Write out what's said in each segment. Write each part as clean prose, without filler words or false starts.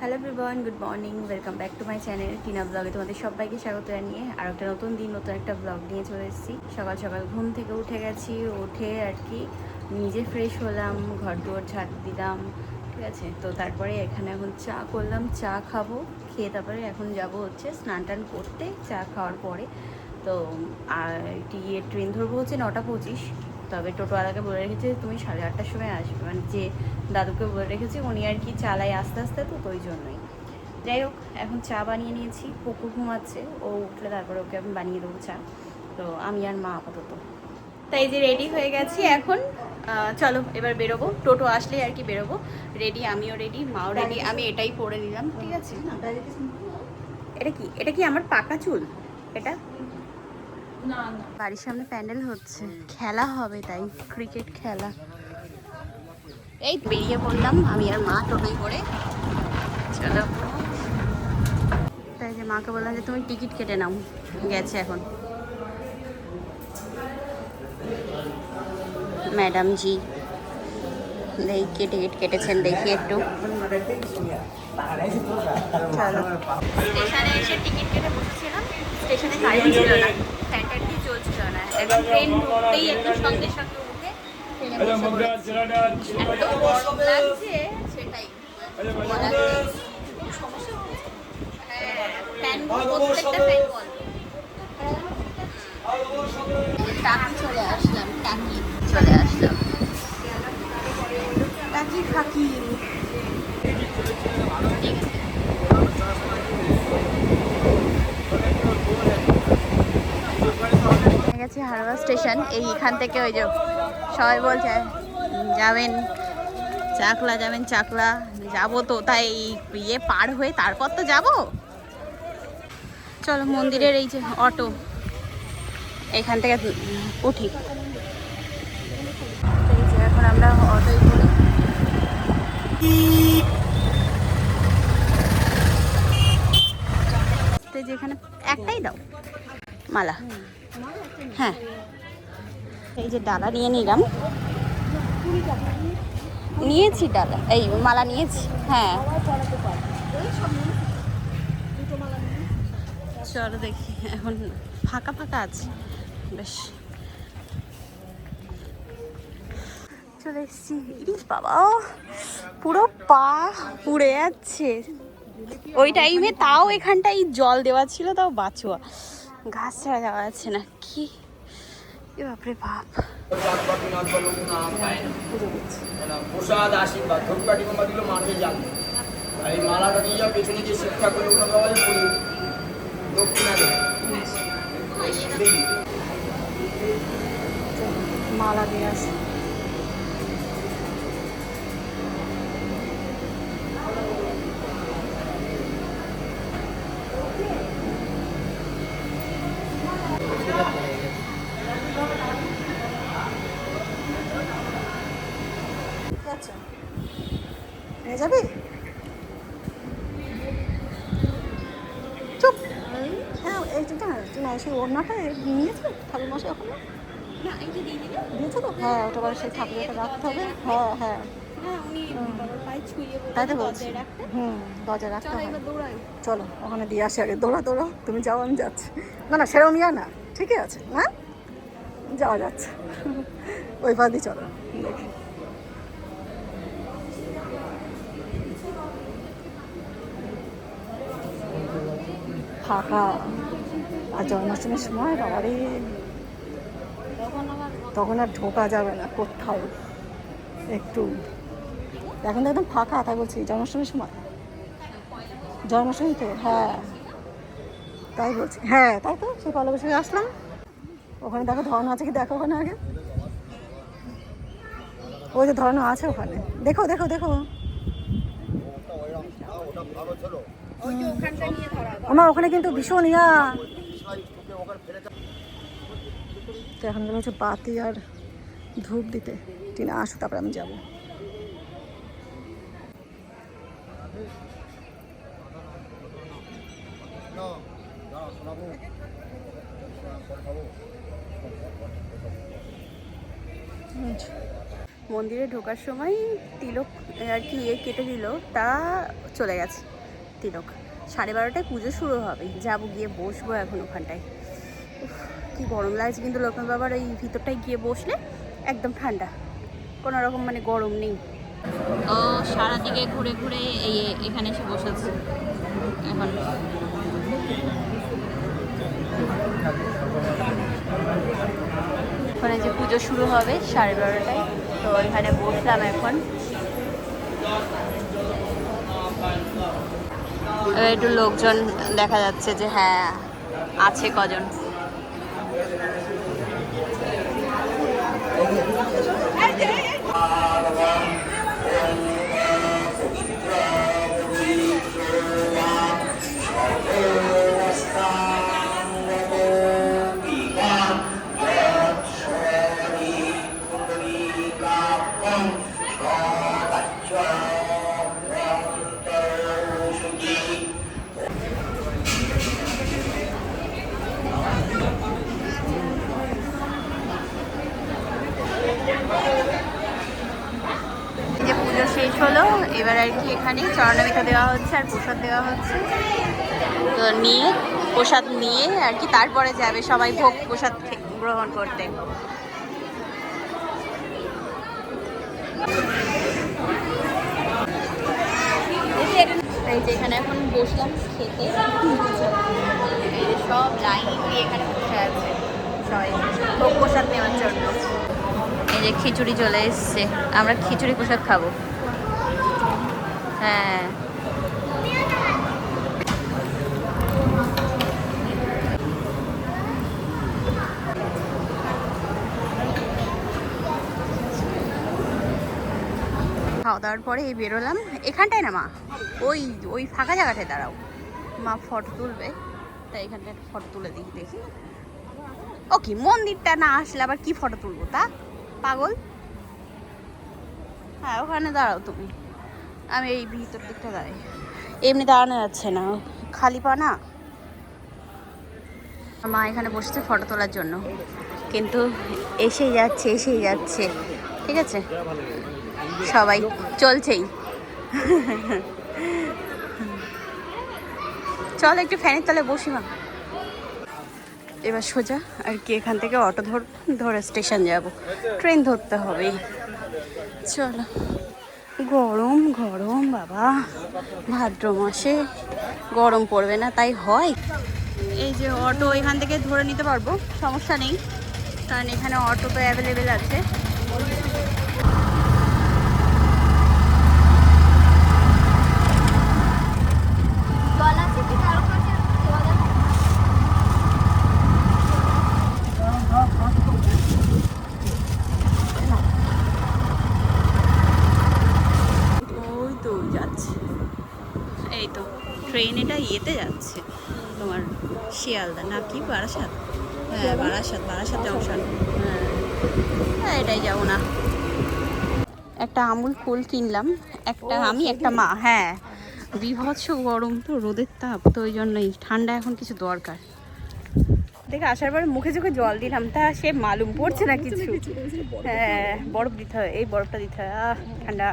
Hello everyone, good morning, welcome back to my channel Tina ব্লগে তোমাদের সবাইকে স্বাগত জানিয়ে আর একটা নতুন দিন নতুন একটা ব্লগ নিয়ে চলে এসেছি। সকাল সকাল ঘুম থেকে উঠে গেছি, উঠে আর কি নিজে ফ্রেশ হলাম, ঘর দুয়ার ঝাড় দিলাম, ঠিক আছে। তো তারপরে এখানে এখন চা করলাম, চা খাবো, খেয়ে তারপরে এখন যাব হচ্ছে স্নান টান করতে চা খাওয়ার পরে। তো আর ট্রেন ধরবো হচ্ছে 9:25, তবে টোটোওয়ালাকে বলে রেখেছে তুমি 8:30টার সময় আসবে, মানে যে দাদুকে বলে রেখেছি উনি আর কি চালায় আস্তে আস্তে, তো ওই জন্যই। যাই হোক, এখন চা বানিয়ে নিয়েছি, পুকুর ঘুমাচ্ছে, ও উঠলে তারপরে ওকে আমি বানিয়ে দেবো চা। তো আমি আর মা আপাতত তাই যে রেডি হয়ে গেছি এখন। চলো এবার বেরোবো, টোটো আসলেই আর কি বেরোবো। রেডি, আমিও রেডি, মাও রেডি। আমি এটাই পরে নিলাম, ঠিক আছে। এটা কি আমার পাকা চুল? এটা না, বাড়ির সামনে প্যান্ডেল হচ্ছে, খেলা হবে, তাই ক্রিকেট খেলা। এই বেরিয়ে পড়লাম আমি আর মা টোটোয় করে। চলো, তাই যে মাকে বললাম যে তুমি টিকিট কেটে নাও, গেছে এখন ম্যাডাম জি। দেখি টিকিট কেটেছেন, দেখি একটু। চলো, স্টেশনে এসে টিকিট কেটে বসেছিলাম, স্টেশনে কারেন্ট ছিল না, ফ্যান কি চলছিল না। এখন ট্রেন ঢুকতেই একটু সঙ্গে সঙ্গে উঠে ট্রেনে বসে পড়েছি। এত গরম লাগছে, সেটাই সমস্যা হচ্ছে। হ্যাঁ, ফ্যান প্রত্যেকটা ফ্যান বন্ধ। টাকি চলে আসলাম, টাকি চলে আসলাম, টাকি ফাঁকি। ঠিক আছে, গেছি হাওড়া স্টেশন। এইখান থেকে ওই যে সবাই বলছে যাবেন চাকলা, যাবেন চাকলা, যাবো তো, তাই ইয়ে পার হয়ে তারপর তো যাব। চলো, মন্দিরের এই যে অটো, এখান থেকে উঠি। এই যে এখন আমরা অটোয় করি। তো যেখানে একটাই দাও মালা, হ্যাঁ এই যে ডালা নিয়ে নিলাম, নিয়েছি ডালা, এই মালা নিয়েছি, হ্যাঁ। চলো দেখি, এখন ফাঁকা ফাঁকা আছে বেশ। চলে এসছি, বাবা পুরো পা পুড়ে যাচ্ছে। ওই টাইমে তাও এখানটাই জল দেওয়া ছিল, তাও বাঁচুয়া, ঘাস ছাড়া যাওয়া যাচ্ছে না। কি বাপরে বাপ। প্রসাদ আশীর্বাদ ধূপকাঠি বোমা দিল মানবে যান। এই মালাটা নিয়ে যাও, পেছনে যে শিক্ষা করে ওটা দেওয়া যায় পড়ি দক্ষিণা দেবে। মালা দিয়ে আসে। নিয়ে যাবি? চুপ। হ্যাঁ, এইটা না, সেই ওড়নাটা নিয়েছে ঠাকুর মশাই ওখানে দিয়েছে তো। হ্যাঁ, ওটা বলে সেই ঠাকুরটা রাখতে হবে। হ্যাঁ হ্যাঁ, তাই তো বলছি। দরজা রাখতে হবে। চলো ওখানে দিয়ে আসি আগে। দৌড়া দৌড়া, তুমি যাও আমি যাচ্ছি। না না, সেরকম ইয়া না, ঠিকই আছে না, যাওয়া যাচ্ছে। ওই বাদই চলো দেখি। ফাঁকা, আর জন্মাষ্টমীর সময় বাবারে, তখন আর ঢোকা যাবে না কোথাও একটু। এখন তো একদম ফাঁকা, তাই বলছি জন্মাষ্টমীর সময়, জন্মাষ্টমীতে। হ্যাঁ তাই বলছি, হ্যাঁ তাই তো, সেই পয়লা বৈশাখে আসলাম। ওখানে দেখো ধর্ম আছে কি, দেখো ওখানে আগে, ওই যে ধর্ম আছে ওখানে, দেখো দেখো দেখো। আমার ওখানে কিন্তু ভীষণ ইয়া। তো এখন হচ্ছে বাতি আর ধূপ দিতে, টিনা আসো তারপরে আমি যাবো। মন্দিরে ঢোকার সময় তিলক আর কি কেটে দিল, তা চলে গেছে। তিলক। 12:30টায় পুজো শুরু হবে, যাবো গিয়ে বসবো এখন ওখানটায়। কি গরম লাগছে, কিন্তু লোকনাথ বাবার এই ভিতরটায় গিয়ে বসলে একদম ঠান্ডা, কোনো রকম মানে গরম নেই। ও সারাদিকে ঘুরে ঘুরে এখানে এসে বসেছে এখন। ওখানে যে পুজো শুরু হবে 12:30টায়, তো এখানে বসলাম এখন। একটু লোকজন দেখা যাচ্ছে যে হ্যাঁ আছে কজন। যে পুজো শেষ হলো, এবার আর কি এখানে চরণামিতা দেওয়া হচ্ছে আর প্রসাদ দেওয়া হচ্ছে। তো নিয়ে প্রসাদ নিয়ে আর কি তারপরে যাবে সবাই ভোগ প্রসাদ গ্রহণ করতে। এই যে এখানে এখন বসলাম খেতে, এই যে সব লাইন দিয়ে এখানে বসে আছে সবাই ভোগ প্রসাদ নেওয়ার জন্য। এই যে খিচুড়ি চলে এসছে, আমরা খিচুড়ি প্রসাদ খাবো। হ্যাঁ খাওয়া দাওয়ার পরে এই বেরোলাম এখানটায় না মা, ওই ওই ফাঁকা জায়গাটায় দাঁড়াও, মা ফটো তুলবে, তাই এখানটায় ফটো তুলে দিই। দেখি ও কি মন্দিরটা না আসলে আবার কি ফটো তুলবো তা পাগল। হ্যাঁ ওখানে দাঁড়াও তুমি, আমি এই ভিতর দিকটা দাঁড়াই। এমনি দাঁড়ানো যাচ্ছে না, খালি পা না। মা এখানে বসেছে ফটো তোলার জন্য, কিন্তু এসেই যাচ্ছে ঠিক আছে, সবাই চলছেই। চল একটু ফ্যানের তলে বসি মা। এবার সোজা আর কি এখান থেকে অটো ধরে স্টেশন যাব, ট্রেন ধরতে হবে। চলো, গরম গরম বাবা, ভাদ্র মাসে গরম পড়বে না তাই হয়। এই যে অটো এখান থেকে ধরে নিতে পারবো, সমস্যা নেই, কারণ এখানে অটো তো অ্যাভেলেবেল আছে। এই তো ট্রেন এটা ইয়েতে যাচ্ছে তোমার শিয়ালদা না কি বারাসাত, হ্যাঁ বারাসাত জংশন। হ্যাঁ এটাই যাবো না। একটা আমুল কুল কিনলাম, একটা আমি একটা মা। হ্যাঁ বিভৎস গরম তো, রোদের তাপ তো, ওই জন্যই ঠান্ডা এখন কিছু দরকার। দেখে আসার পরে মুখে চোখে জল দিলাম, তা সে মালুম পড়ছে না কিছু। হ্যাঁ বরফ দিতে হয়, এই বরফটা দিতে হয়, ঠান্ডা।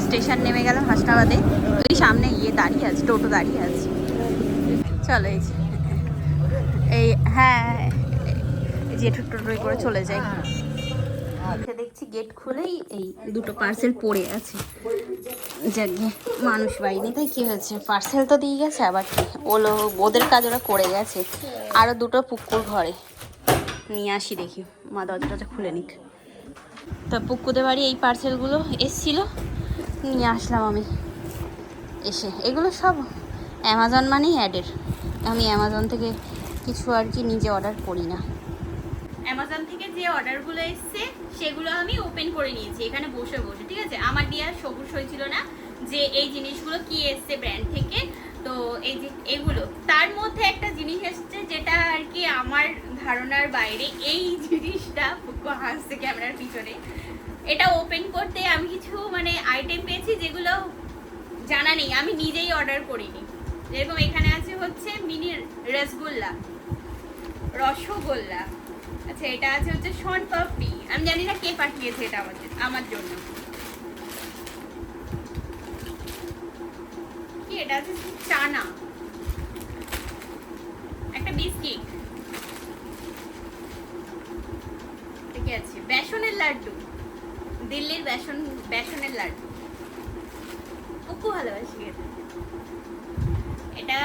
স্টেশন নেমে গেলাম হাসনাবাদে, ওই সামনে গিয়ে দাঁড়িয়ে আছে টোটো দাঁড়িয়ে আছে। চলো এই হ্যাঁ জেঠু টোটোয় করে চলে যাই। দেখছি গেট খুলেই এই দুটো পার্সেল পড়ে আছে, যাকে মানুষ বাইনি তাই কি হয়েছে, পার্সেল তো দিয়ে গেছে, আবার কি ওদের কাজ ওরা করে গেছে। আরও দুটো পুকুর ঘরে নিয়ে আসি, দেখি মা দরজাটা খুলে নিক। তো পুকুদের বাড়ি এই পার্সেলগুলো এসছিল, নিয়ে আসলাম আমি। এসে এগুলো সব অ্যামাজন মানেই অ্যাডের, আমি অ্যামাজন থেকে কিছু আর কি নিজে অর্ডার করি না। অ্যামাজন থেকে যে অর্ডারগুলো এসছে সেগুলো আমি ওপেন করে নিয়েছি এখানে বসে বসে, ঠিক আছে। আমার দিয়ে আর সবুজ হয়েছিল না যে এই জিনিসগুলো কি এসছে ব্র্যান্ড থেকে। তো এই যে এগুলো, তার মধ্যে একটা জিনিস এসছে যেটা আর কি আমার ধারণার বাইরে। এই জিনিসটা হাসছে ক্যামেরার পিছনে, এটা ওপেন করতে আমি কিছু মানে আইটেম পেয়েছি যেগুলো জানা নেই, আমি নিজেই অর্ডার করিনি। যেরকম এখানে আছে হচ্ছে মিনি রসগোল্লা, আচ্ছা এটা আছে হচ্ছে শন পাপড়ি। আমি জানি না কে পাঠিয়েছে এটা আমার জন্য। কি এটা আছে চানা, একটা বিস্কিট, ঠিক আছে বেসনের লাড্ডু, দিল্লির বেসনের লাড্ডু খুব ভালোবাসি খেতে। এটা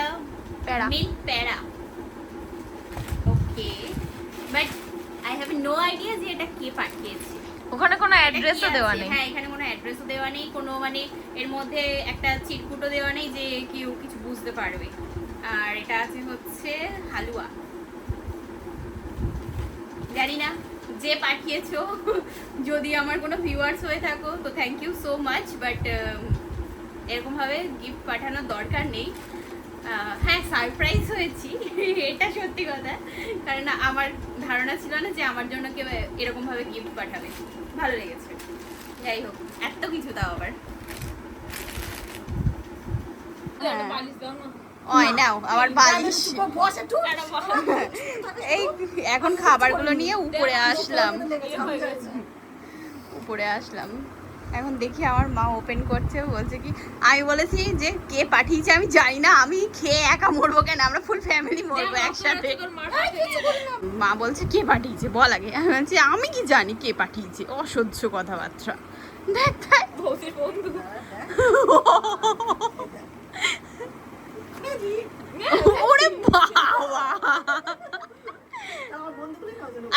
peda. Milk peda. Okay, but I have no idea যে এটা কে পাঠিয়েছে। ওখানে কোনো এটা কি অ্যাড্রেসও দেওয়া আছে? নেই। হ্যাঁ, এখানে কোনো অ্যাড্রেসও দেওয়া নেই, কোনো মানে এর মধ্যে একটা চিরকুটও দেওয়া নেই যে কেউ কিছু বুঝতে পারবে। আর এটা আছে হচ্ছে হালুয়া। জানি না যে পাঠিয়েছো, যদি আমার কোনো ভিউয়ার্স হয়ে থাকো তো thank you so much, but এরকমভাবে গিফট পাঠানোর দরকার নেই। হ্যাঁ, সারপ্রাইজ হয়েছি এটা সত্যি কথা, কারণ আমার ধারণা ছিল না যে আমার জন্য কেউ এরকমভাবে গিফট পাঠাবে। ভালো লেগেছে। যাই হোক, এত কিছু তাও আবার ওই নাও আমার বালিশ। এই এখন খাবারগুলো নিয়ে উপরে আসলাম। এখন দেখি আমার মা ওপেন করছে, বলছে কি, আমি বলেছি যে কে পাঠিয়েছে আমি জানি না, আমি খেয়ে একা মরবো কেন, আমরা ফুল ফ্যামিলি মরবো একসাথে। মা বলছে কে পাঠিয়েছে বল আগে। আমি বলছি আমি কি জানি কে পাঠিয়েছে, অসহ্য কথাবার্তা। দেখ ওরে বাবা,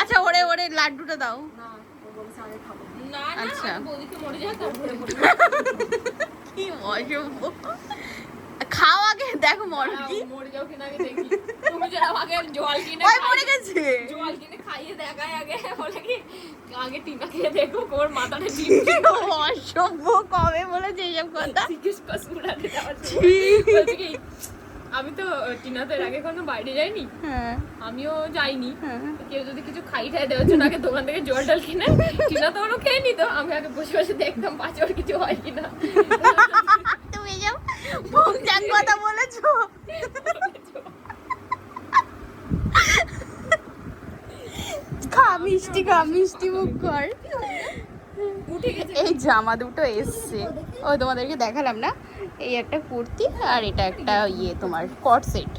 আচ্ছা ওরে লাড্ডুটা দাও। আচ্ছা কি অসভ্য, খাও আগে, দেখো মরো কি। মরে যাও কিনা আগে দেখি। তুমি যারা আগে জল কিনে ওই মরে গেছে। জল কিনে খাইয়ে দেখায় আগে, বলে কি আগে টিনা খেয়ে দেখো ওর মাথাটা ডিপ অসভ্য, কবে বলেছে এইসব কথা। জিজ্ঞেস কর সুরাতে যাওয়ার ছি। বলছে কি, আমি তো টিনা তো এর আগে কোনো বাইরে যাইনি, হ্যাঁ আমিও যাইনি, হ্যাঁ। কেউ যদি কিছু খাই খাই দেওয়ার জন্য আগে দোকান থেকে জল টল কিনে, টিনা তো ওরও খেয়ে নিত, আমি আগে বসে বসে দেখতাম পাঁচ ওর কিছু হয় কিনা। তুমি যাও ভোগজাং কথা বলেছো। খা মিষ্টি মুখ কর। উঠে গেছে। এই জামা দুটো এসছে, ওই তোমাদেরকে দেখালাম না, এই একটা কুর্তি আর এটা একটা তোমার কট সেট,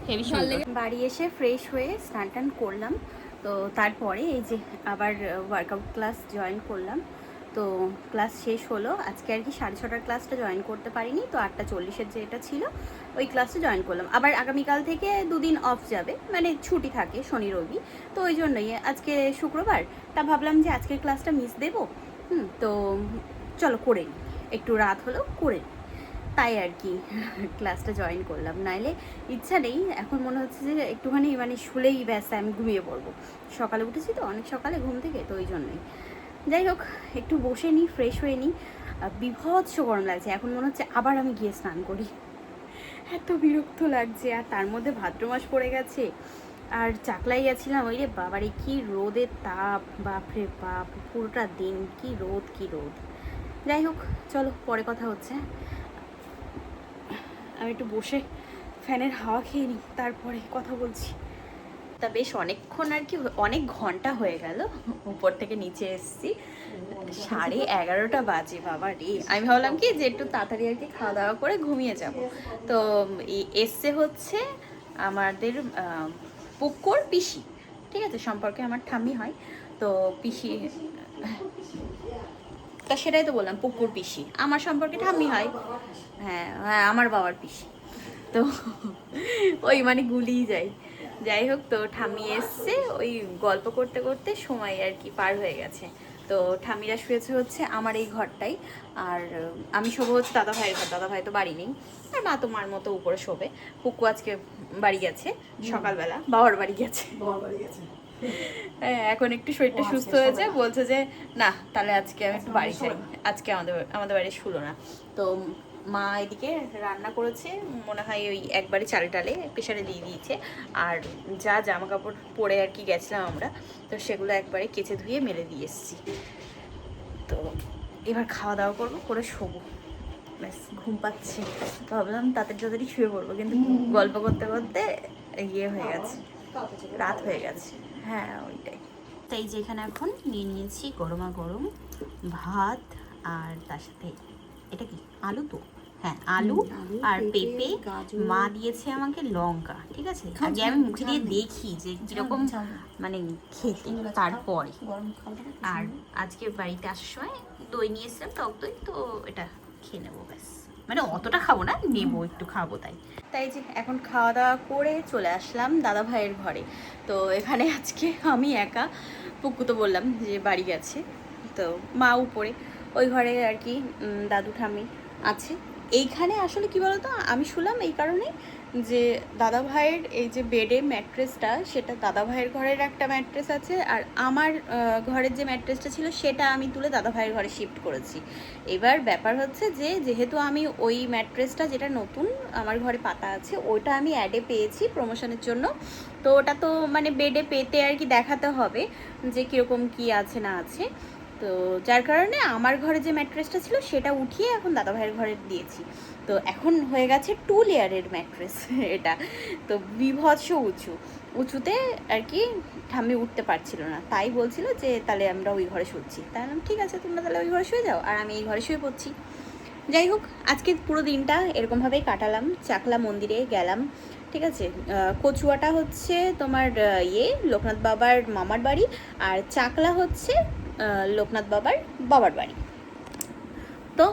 হেভি সুন্দর। বাড়ি এসে ফ্রেশ হয়ে স্নান টান করলাম, তো তারপরে এই যে আবার ওয়ার্কআউট ক্লাস জয়েন করলাম। তো ক্লাস শেষ হলো আজকে আর কি, 6:30টার ক্লাসটা জয়েন করতে পারিনি, তো 8:40-এর যেটা ছিল ওই ক্লাসটা জয়েন করলাম। আবার আগামীকাল থেকে 2 দিন অফ যাবে, মানে ছুটি থাকে শনি রবি, তো ওই জন্যই আজকে শুক্রবার, তা ভাবলাম যে আজকের ক্লাসটা মিস দেবো। তো চলো করে নিই, একটু রাত হলেও করে নিই, তাই আর কি ক্লাসটা জয়েন করলাম। নাইলে ইচ্ছা নেই, এখন মনে হচ্ছে যে একটুখানি মানে শুলেই ব্যাস আমি ঘুমিয়ে পড়বো। সকালে উঠেছি তো অনেক সকালে ঘুম থেকে, তো ওই জন্যই। যাই হোক, একটু বসে নিই, ফ্রেশ হয়ে নিই। বিভৎস গরম লাগছে, এখন মনে হচ্ছে আবার আমি গিয়ে স্নান করি, এত বিরক্ত লাগছে। আর তার মধ্যে ভাদ্র মাস পড়ে গেছে, আর চাকলাই গেছিলাম, ওই রে বাবারে কি রোদের তাপ, বাপরে বাপ, পুরোটা দিন কি রোদ কি রোদ। যাই হোক চলো, পরে কথা হচ্ছে। আমি একটু বসে ফ্যানের হাওয়া খেয়ে নিই, তারপরে কথা বলছি। তা বেশ অনেকক্ষণ আর কি, অনেক ঘন্টা হয়ে গেল উপর থেকে নিচে এসেছি, 11:30 বাজে বাবা রে। আমি ভাবলাম কি যে একটু তাড়াতাড়ি আর কি খাওয়া দাওয়া করে ঘুমিয়ে যাব। তো এসছে হচ্ছে আমাদের পুকুর পিসি, ঠিক আছে, সম্পর্কে আমার ঠাম্মি হয়, তো পিসি, তা সেটাই তো বললাম, পুকুর পিসি আমার সম্পর্কে ঠাম্মি হয়। হ্যাঁ হ্যাঁ, আমার বাবার পিসি, তো ওই মানে গুলিয়ে যায়। যাই হোক, তো ঠাম্মি এসছে, ওই গল্প করতে করতে সময় আর কি পার হয়ে গেছে। তো ঠাম্মিরা শুয়েছে হচ্ছে আমার এই ঘরটাই, আর আমি শোবো হচ্ছে দাদা ভাইয়ের ঘর, দাদা ভাই তো বাড়ি নেই, আর মা তো মার মতো উপরে শোবে। পুকু আজকে বাড়ি গেছে, সকালবেলা বাবার বাড়ি গেছে। হ্যাঁ, এখন একটু শরীরটা সুস্থ হয়েছে, বলছে যে না তাহলে আজকে আমি একটু বাড়ি যাই, আজকে আমাদের বাড়ি শুলো না। তো মা এদিকে রান্না করেছে, মনে হয় ওই একবারে চাল ডালে প্রেশারে দিয়ে দিয়েছে, আর যা জামা কাপড় পরে আর কি গেছিলাম আমরা, তো সেগুলো একবারে কেচে ধুয়ে মেলে দিয়ে এসেছি। তো এবার খাওয়া দাওয়া করবো, করে শোবো, ব্যাস ঘুম পাচ্ছে। ভাবলাম তাড়াতাড়ি শুয়ে পড়বো, কিন্তু গল্প করতে করতে ইয়ে হয়ে গেছে, রাত হয়ে গেছে। হ্যাঁ ওইটাই। তাই যেখানে এখন নিয়ে নিয়েছি গরমা গরম ভাত, আর তার সাথে এটা কি আলু, তো হ্যাঁ আলু আর পেঁপে, মা দিয়েছে আমাকে লঙ্কা, ঠিক আছে। আগে আমি মুখে দিয়ে দেখি যে কিরকম মানে খেতে, তারপরে। আর আজকে বাড়িতে আসার সময় দই নিয়ে এসেছিলাম, টক দই, তো এটা খেয়ে নেবো ব্যাস। মানে অতটা খাবো না, নেবো একটু, খাবো তাই। তাই যে এখন খাওয়া দাওয়া করে চলে আসলাম দাদা ভাইয়ের ঘরে। তো এখানে আজকে আমি একা, পুকু তো বললাম যে বাড়ি গেছে, তো মা উপরে ওই ঘরে আর কি দাদু ঠাম্মি আছে। এইখানে আসলে কি বলতো, আমি শুনলাম এই কারণে যে দাদা ভাইয়ের এই যে বেডে ম্যাট্রেসটা, সেটা দাদা ভাইয়ের ঘরের একটা ম্যাট্রেস আছে, আর আমার ঘরের যে ম্যাট্রেসটা ছিল সেটা আমি তুলে দাদা ভাইয়ের ঘরে শিফট করেছি। এবার ব্যাপার হচ্ছে যে যেহেতু আমি ওই ম্যাট্রেসটা যেটা নতুন আমার ঘরে পাতা আছে, ওটা আমি অ্যাডে পেয়েছি প্রমোশনের জন্য, তো ওটা তো মানে বেডে পেতে আর কি দেখাতে হবে যে কীরকম কী আছে না আছে। তো যার কারণে আমার ঘরে যে ম্যাট্রেসটা ছিল সেটা উঠিয়ে এখন দাদা ভাইয়ের ঘরে দিয়েছি। তো এখন হয়ে গেছে 2 লেয়ারের ম্যাট্রেস এটা। তো বিভৎস উঁচুতে আর কি ঠাম্মি উঠতে পারছিল না, তাই বলছিল যে তাহলে আমরা ওই ঘরে শুচ্ছি। তাই বললাম ঠিক আছে, তোমরা তাহলে ওই ঘরে শুয়ে যাও, আর আমি এই ঘরে শুয়ে পড়ছি। যাই হোক, আজকে পুরো দিনটা এরকমভাবেই কাটালাম। চাকলা মন্দিরে গেলাম, ঠিক আছে। কচুয়াটা হচ্ছে তোমার লোকনাথ বাবার মামার বাড়ি, আর চাকলা হচ্ছে লোকনাথ বাবার বাবার বাড়ি। তো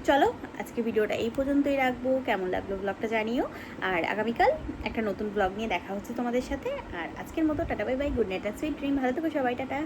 চলো আজকে ভিডিওটা এই পর্যন্তই রাখবো। কেমন লাগলো ব্লগটা জানিও, আর আগামীকাল একটা নতুন ব্লগ নিয়ে দেখা হচ্ছে তোমাদের সাথে। আর আজকের মতো tata bye bye, good night, sweet dream, ভালো থেকো সবাই, টাটা।